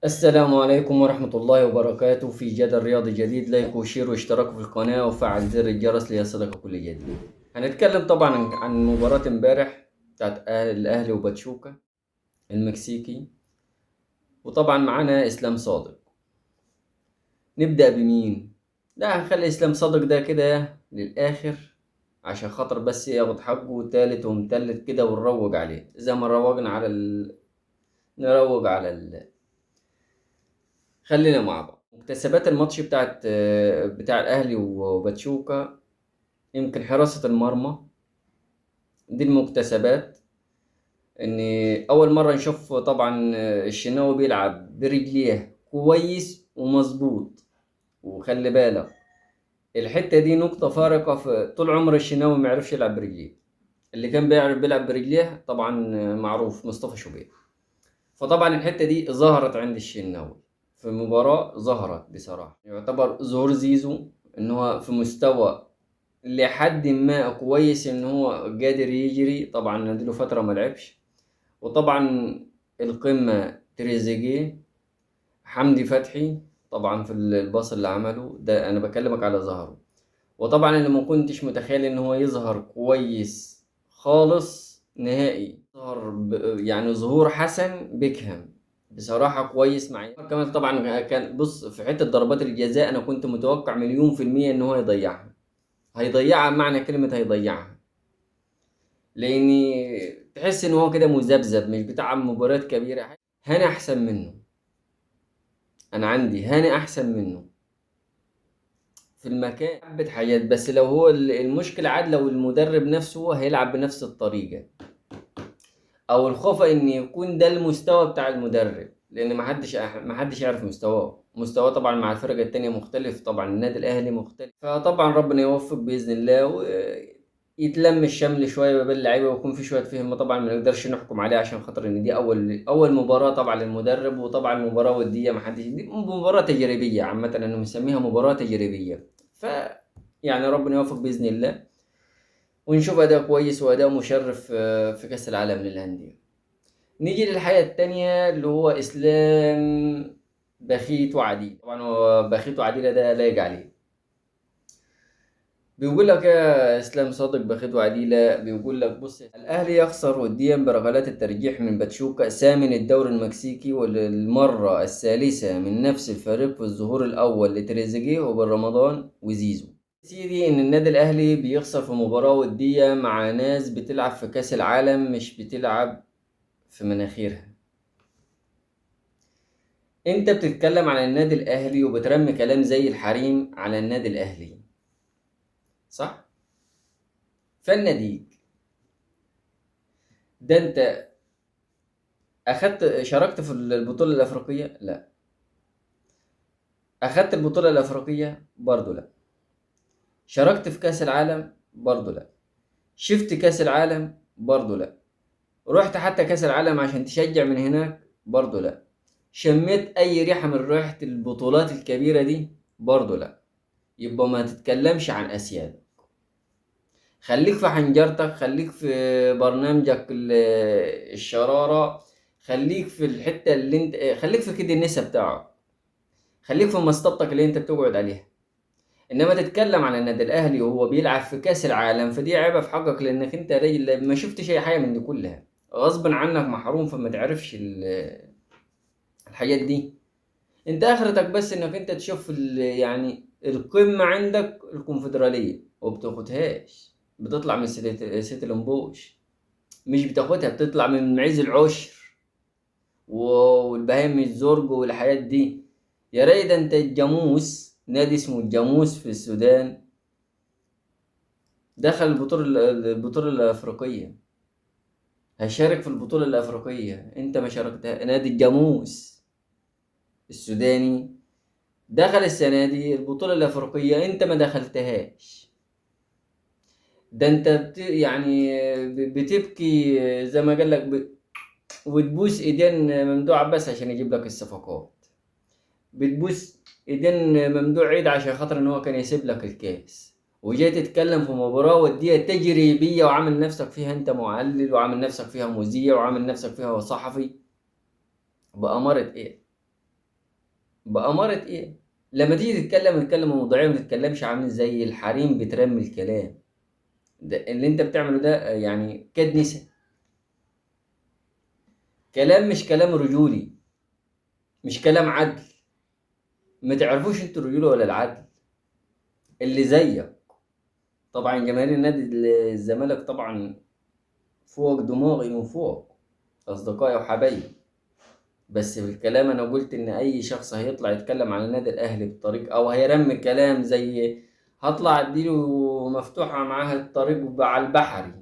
السلام عليكم ورحمة الله وبركاته في جدل رياضي جديد. لايك وشير واشتراك في القناة وفعل زر الجرس ليصلك كل جديد. هنتكلم طبعا عن مباراة امبارح بتاعت الأهلي وباتشوكا المكسيكي، وطبعا معانا إسلام صادق. نبدأ بمين؟ لا، هنخلي إسلام صادق ده كده للآخر عشان خاطر بس ياخد حقه تالت ومتلت كده، ونروج عليه زي ما روجنا على نروج على خلينا مع بعض. مكتسبات الماتش بتاع الاهلي وباتشوكا، يمكن حراسة المرمى. دي المكتسبات. ان اول مرة نشوف طبعا الشناوي بيلعب برجليه كويس ومظبوط. وخلي بالك، الحتة دي نقطة فارقة. في طول عمر الشناوي ما يعرفش يلعب برجليه. اللي كان بيعرف بيلعب برجليه طبعا معروف مصطفى شوبير. فطبعا الحتة دي ظهرت عند الشناوي في المباراة، ظهرت بصراحة. يعتبر ظهور زيزو إن هو في مستوى لحد ما كويس، إن هو قادر يجري. طبعا نديله فترة ما لعبش. وطبعا القمة تريزيجيه، حمدي فتحي. طبعا في الباص اللي عمله ده أنا بكلمك على ظهره. وطبعا انا ما كنتش متخيل ان هو يظهر كويس خالص نهائي. ظهر يعني ظهور حسن بيكهام بصراحة كويس معايا. كمان طبعا كان بص في حتة ضربات الجزاء، انا كنت متوقع مليون في المية ان هو يضيعها. هيضيعها معنى كلمة هيضيعها، لاني تحس ان هو كده مذبذب، مش بتاع مباريات كبيرة. هاني احسن منه. انا عندي هاني احسن منه في المكان حبة حاجات. بس لو هو المشكلة عاد لو المدرب نفسه هو هيلعب بنفس الطريقة، أو الخوف إن يكون ده المستوى بتاع المدرب. لأن محدش يعرف مستواه طبعا مع الفرقة التانية مختلف. طبعا النادي الأهلي مختلف. فطبعا ربنا يوفق بإذن الله، ويتلم الشمل شوية ما بين اللعيبة، ويكون في شوية فهم. طبعا ما نقدرش نحكم عليه عشان خاطر إن دي أول مباراة طبعا للمدرب. وطبعا مباراة ودية، دي مباراة تجريبية عامة. أنا مسميها مباراة تجريبية. ف يعني ربنا يوفق بإذن الله، ونشوف أداء كويس وأداء مشرف في كأس العالم للأندية. نيجي للحاجة التانية اللي هو إسلام بخيت وعديل. طبعا هو بخيت وعديلة ده لا يجي عليه. بيقول لك يا إسلام صادق بخيت وعديلة، بيقول لك بص: الأهلي يخسر وديا بركلات الترجيح من باتشوكا ثامن الدوري المكسيكي، وللمرة الثالثة من نفس الفريق في الظهور الأول لتريزيجيه وبن رمضان وزيزو. سيدي إن النادي الأهلي بيخسر في مباراة ودية مع ناس بتلعب في كأس العالم، مش بتلعب في مناخيرها. أنت بتتكلم عن النادي الأهلي وبترمي كلام زي الحريم على النادي الأهلي، صح؟ فالنادي ده أنت شاركت في البطولة الأفريقية؟ لا. أخدت البطولة الأفريقية؟ برضو لا. شاركت في كأس العالم؟ برضو لا. شفت كأس العالم؟ برضو لا. رحت حتى كأس العالم عشان تشجع من هناك؟ برضو لا. شميت أي ريحة من ريحة البطولات الكبيرة دي؟ برضو لا. يبقى ما تتكلمش عن أسياد. خليك في حنجرتك، خليك في برنامجك الشرارة. خليك في الحتة اللي انت خليك في كده النسا بتاعك. خليك في مسطبتك اللي انت بتقعد عليها. انما تتكلم عن النادي الاهلي وهو بيلعب في كاس العالم، فدي عيبه في حقك، لانك انت راجل ما شفتش اي حاجه من دي كلها. غصب عنك محروم، فما تعرفش الحاجات دي. انت اخرتك بس انك انت تشوف يعني القمه عندك الكونفدراليه وبتاخدهاش. بتطلع من سيتي الامبوش. مش بتاخدها، بتطلع من معيز العشر والبهايم الزرق والحاجات دي. يا ريت انت الجاموس، نادي اسمه الجاموس في السودان، دخل البطولة الأفريقية. هيشارك في البطولة الأفريقية. أنت ما شاركتها. نادي الجاموس السوداني دخل السنة دي البطولة الأفريقية، أنت ما دخلتهاش. ده أنت يعني بتبكي زي ما قال لك وتبوس إيدين ممدوح عباس عشان يجيب لك الصفقات. بتبوس ايدين ممدوح عيد عشان خاطر ان هو كان يسيب لك الكاس، وجاي تتكلم في مباراة ودية تجريبية، وعامل نفسك فيها انت معلل، وعامل نفسك فيها مذيع، وعامل نفسك فيها صحفي. بأمارة ايه؟ بأمارة ايه؟ لما تيجي تتكلم موضوعيا، ما تتكلمش عامل زي الحريم بترمي الكلام. ده اللي انت بتعمله ده يعني كدنسة. كلام مش كلام رجولي، مش كلام عدل. ما تعرفوش انتوا الرجولة ولا العدل اللي زيك. طبعا جماهير النادي الزمالك طبعا فوق دماغي من فوق، اصدقائي وحبايبي. بس في الكلام انا قلت ان اي شخص هيطلع يتكلم عن النادي الاهلي بطريقه او هيرمي كلام زي، هطلع اديله مفتوحه معاه الطريق على البحري،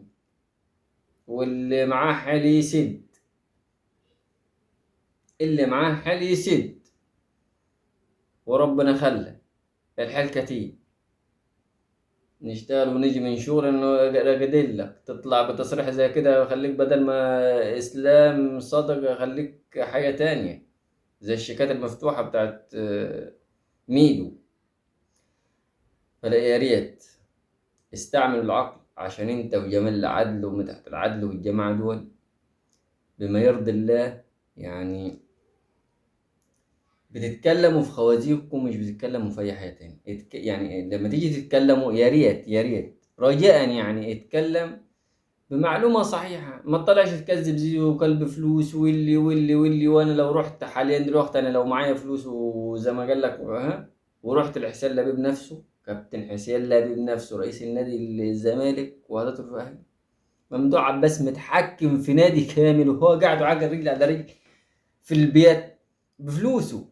واللي معاه حال يسد، اللي معاه حال يسد، وربنا خلى الحال كتير. نشتغل ونيجي من شغل انه راجدين لك تطلع بتصريح زي كده، خليك بدل ما اسلام صدقه خليك حاجه تانية زي الشيكات المفتوحه بتاعت ميدو. فلا، يا ريت استعمل العقل، عشان انت وجمال العدل ومدحت العدل والجماعة دول بما يرضي الله يعني بتتكلموا في خوازيقكم، مش بتتكلموا في اي حاجة تاني. يعني لما تيجي تتكلموا يا ريت يا ريت رجاء يعني اتكلم بمعلومة صحيحة، ما تطلعش تكذب زي وكلب فلوس واللي وانا لو رحت حاليا دلوقتي، انا لو معايا فلوس وزي ما قال لك ها، ورحت لحسين لبيب نفسه، كابتن حسين لبيب نفسه رئيس النادي الزمالك وهذا الفهد، ممدوح عباس متحكم في نادي كامل وهو قاعد وعاقل رجل على رجل في البيت بفلوسه.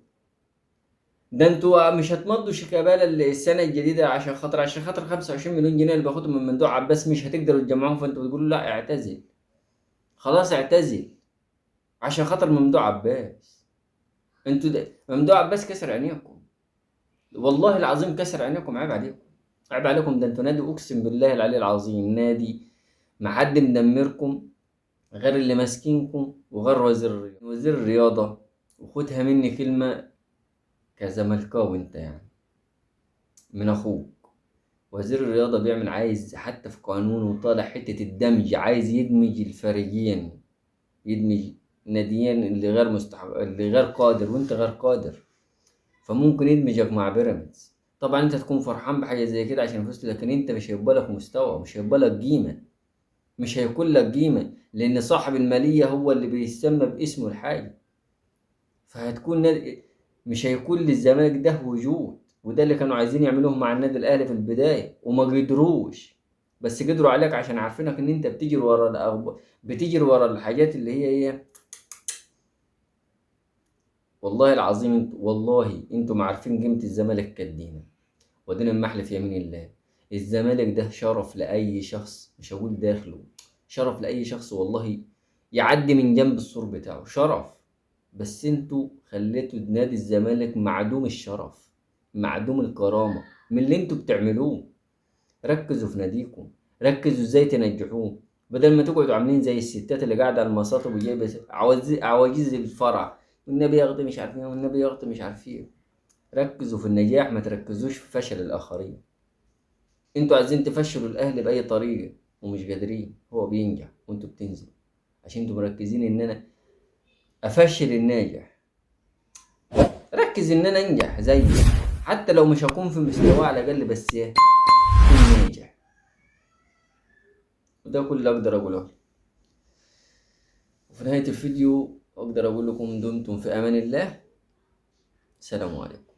ده انتوا مش هتمضوا شيكابالا السنه الجديده عشان خاطر 25 مليون جنيه اللي باخدهم من ممدوح عباس، مش هتقدروا تجمعوهم، فانتوا بتقولوا لا اعتزل. خلاص اعتزل عشان خاطر ممدوح عباس. انتوا ده ممدوح عباس كسر عينيكم، والله العظيم كسر عينيكم. عيب عليكم، عيب عليكم. ده انتوا نادي اقسم بالله العلي العظيم، نادي ما حد مدمركم غير اللي ماسكينكم وغير وزير الرياضة. وخدها مني كلمة كزملكاوي انت يعني من اخوك. وزير الرياضة بيعمل، عايز حتى في قانونه طالع حتة الدمج، عايز يدمج الفريقين، يدمج ناديين اللي غير مستحق، اللي غير قادر وانت غير قادر، فممكن يدمجك مع بيراميدز. طبعا انت تكون فرحان بحاجة زي كده عشان فزت، لكن انت مش هيبقى لك مستوى، مش هيبقى لك قيمة، مش هيكون لك قيمة، لأن صاحب المالية هو اللي بيسمى باسمه الحقيقي. فهتكون مش هيكون للزمالك ده وجود. وده اللي كانوا عايزين يعملوه مع النادي الأهلي في البداية وما قدروش، بس قدروا عليك عشان عارفينك إن أنت بتجري ورا الأخبار، بتجري ورا الحاجات اللي هي إيه. والله العظيم والله انتوا ما عارفين قيمة الزمالك كدينا، ودينا المحلف يمين الله. الزمالك ده شرف لأي شخص، مش هقول داخله، شرف لأي شخص والله يعدي من جنب السور بتاعه، شرف. بس انتوا خليتوا نادي الزمالك معدوم الشرف، معدوم الكرامة من اللي انتوا بتعملوه. ركزوا في ناديكم، ركزوا ازاي تنجحوه، بدل ما تقعدوا عاملين زي الستات اللي قاعدة على المصاطب وجايبة عواجيز الفرع، والنبي ياخد مش عارف ايه والنبي ياخد مش عارف ايه. ركزوا في النجاح، ما تركزوش في فشل الآخرين. انتوا عايزين تفشلوا الأهلي بأي طريقة ومش قادرين، هو بينجح وانتوا بتنزلوا، عشان انتوا مركزين ان انا افشل الناجح. ركز ان انا انجح زي، حتى لو مش هكون في مستواه على الاقل، بس ايه، اكون ناجح. وده كل اللي اقدر اقوله. وفي نهاية الفيديو اقدر اقول لكم دمتم في امان الله. سلام عليكم.